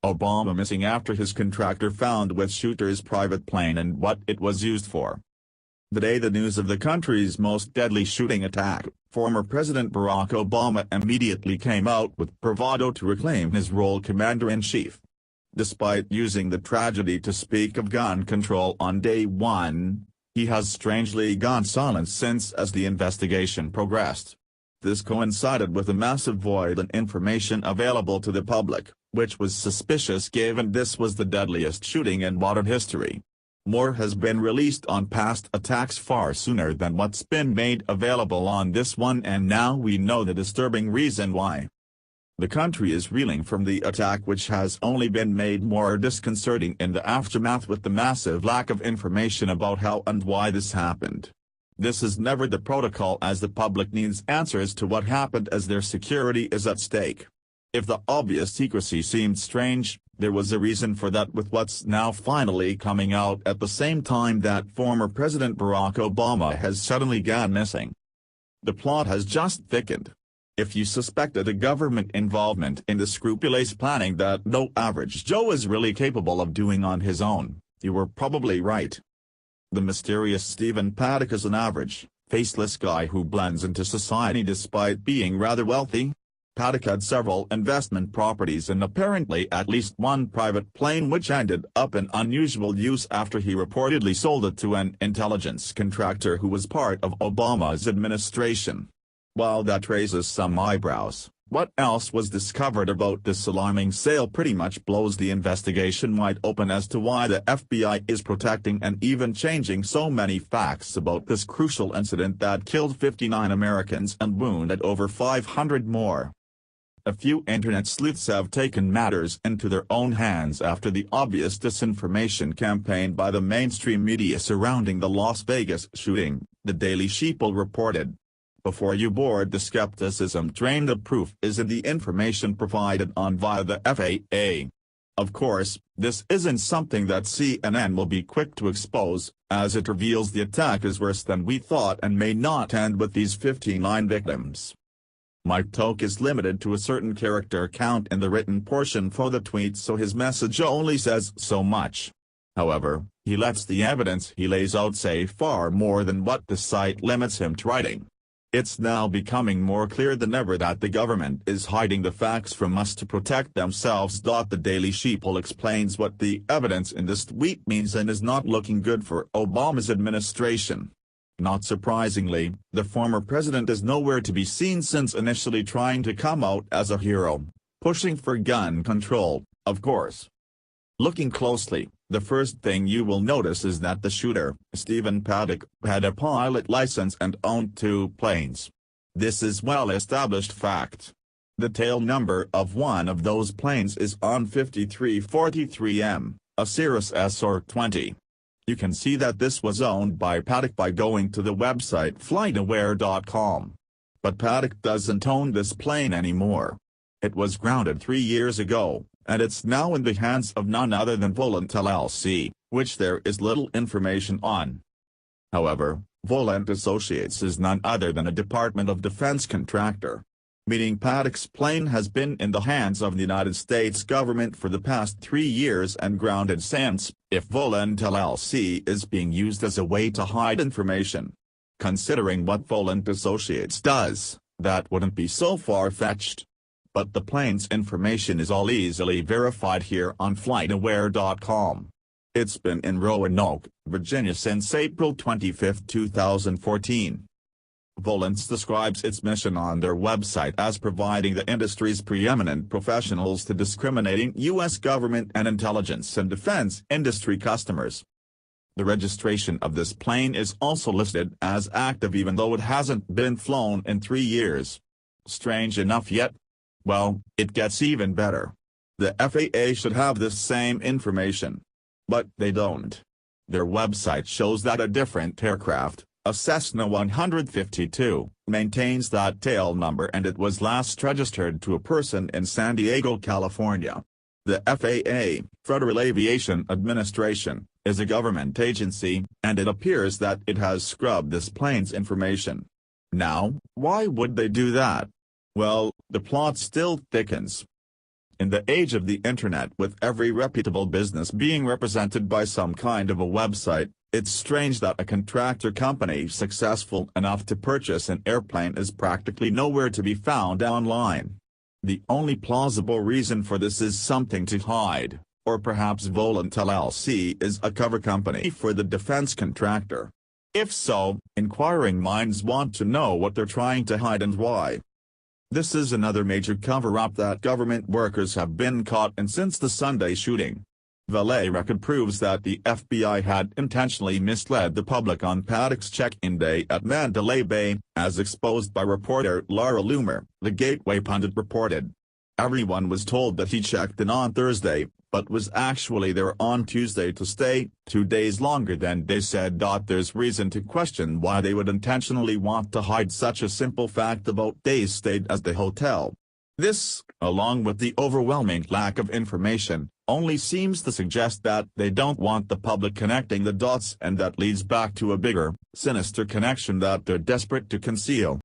Obama missing after his contractor found with shooter's private plane and what it was used for. The day the news of the country's most deadly shooting attack, former President Barack Obama immediately came out with bravado to reclaim his role commander-in-chief. Despite using the tragedy to speak of gun control on day one, he has strangely gone silent since as the investigation progressed. This coincided with a massive void in information available to the public, which was suspicious given this was the deadliest shooting in modern history. More has been released on past attacks far sooner than what's been made available on this one, and now we know the disturbing reason why. The country is reeling from the attack, which has only been made more disconcerting in the aftermath with the massive lack of information about how and why this happened. This is never the protocol, as the public needs answers to what happened as their security is at stake. If the obvious secrecy seemed strange, there was a reason for that, with what's now finally coming out at the same time that former President Barack Obama has suddenly gone missing. The plot has just thickened. If you suspected a government involvement in the scrupulous planning that no average Joe is really capable of doing on his own, you were probably right. The mysterious Stephen Paddock is an average, faceless guy who blends into society despite being rather wealthy. Paddock had several investment properties and apparently at least one private plane, which ended up in unusual use after he reportedly sold it to an intelligence contractor who was part of Obama's administration. While that raises some eyebrows, what else was discovered about this alarming sale pretty much blows the investigation wide open as to why the FBI is protecting and even changing so many facts about this crucial incident that killed 59 Americans and wounded over 500 more. A few internet sleuths have taken matters into their own hands after the obvious disinformation campaign by the mainstream media surrounding the Las Vegas shooting, the Daily Sheeple reported. Before you board the skepticism train, the proof is in the information provided on via the FAA. Of course, this isn't something that CNN will be quick to expose, as it reveals the attack is worse than we thought and may not end with these 59 victims. Mike Toke is limited to a certain character count in the written portion for the tweet, so his message only says so much. However, he lets the evidence he lays out say far more than what the site limits him to writing. It's now becoming more clear than ever that the government is hiding the facts from us to protect themselves. The Daily Sheeple explains what the evidence in this tweet means and is not looking good for Obama's administration. Not surprisingly, the former president is nowhere to be seen since initially trying to come out as a hero, pushing for gun control, of course. Looking closely, the first thing you will notice is that the shooter, Stephen Paddock, had a pilot license and owned 2 planes. This is well-established fact. The tail number of one of those planes is on 5343M, a Cirrus SR-20. You can see that this was owned by Paddock by going to the website flightaware.com. But Paddock doesn't own this plane anymore. It was grounded 3 years ago, and it's now in the hands of none other than Volant LLC, which there is little information on. However, Volant Associates is none other than a Department of Defense contractor. Meaning Paddock's plane has been in the hands of the United States government for the past 3 years and grounded since. If Volant LLC is being used as a way to hide information, considering what Volant Associates does, that wouldn't be so far-fetched. But the plane's information is all easily verified here on FlightAware.com. It's been in Roanoke, Virginia since April 25, 2014. Volant describes its mission on their website as providing the industry's preeminent professionals to discriminating U.S. government and intelligence and defense industry customers. The registration of this plane is also listed as active even though it hasn't been flown in 3 years. Strange enough yet? Well, it gets even better. The FAA should have this same information. But they don't. Their website shows that a different aircraft, a Cessna 152, maintains that tail number and it was last registered to a person in San Diego, California. The FAA, Federal Aviation Administration, is a government agency, and it appears that it has scrubbed this plane's information. Now, why would they do that? Well, the plot still thickens. In the age of the internet, with every reputable business being represented by some kind of a website, it's strange that a contractor company successful enough to purchase an airplane is practically nowhere to be found online. The only plausible reason for this is something to hide, or perhaps Volant LLC is a cover company for the defense contractor. If so, inquiring minds want to know what they're trying to hide and why. This is another major cover-up that government workers have been caught in since the Sunday shooting. Valet record proves that the FBI had intentionally misled the public on Paddock's check-in day at Mandalay Bay, as exposed by reporter Laura Loomer, the Gateway pundit reported. Everyone was told that he checked in on Thursday, but was actually there on Tuesday to stay 2 days longer than they said. There's reason to question why they would intentionally want to hide such a simple fact about days stayed at the hotel. This, along with the overwhelming lack of information, only seems to suggest that they don't want the public connecting the dots, and that leads back to a bigger, sinister connection that they're desperate to conceal.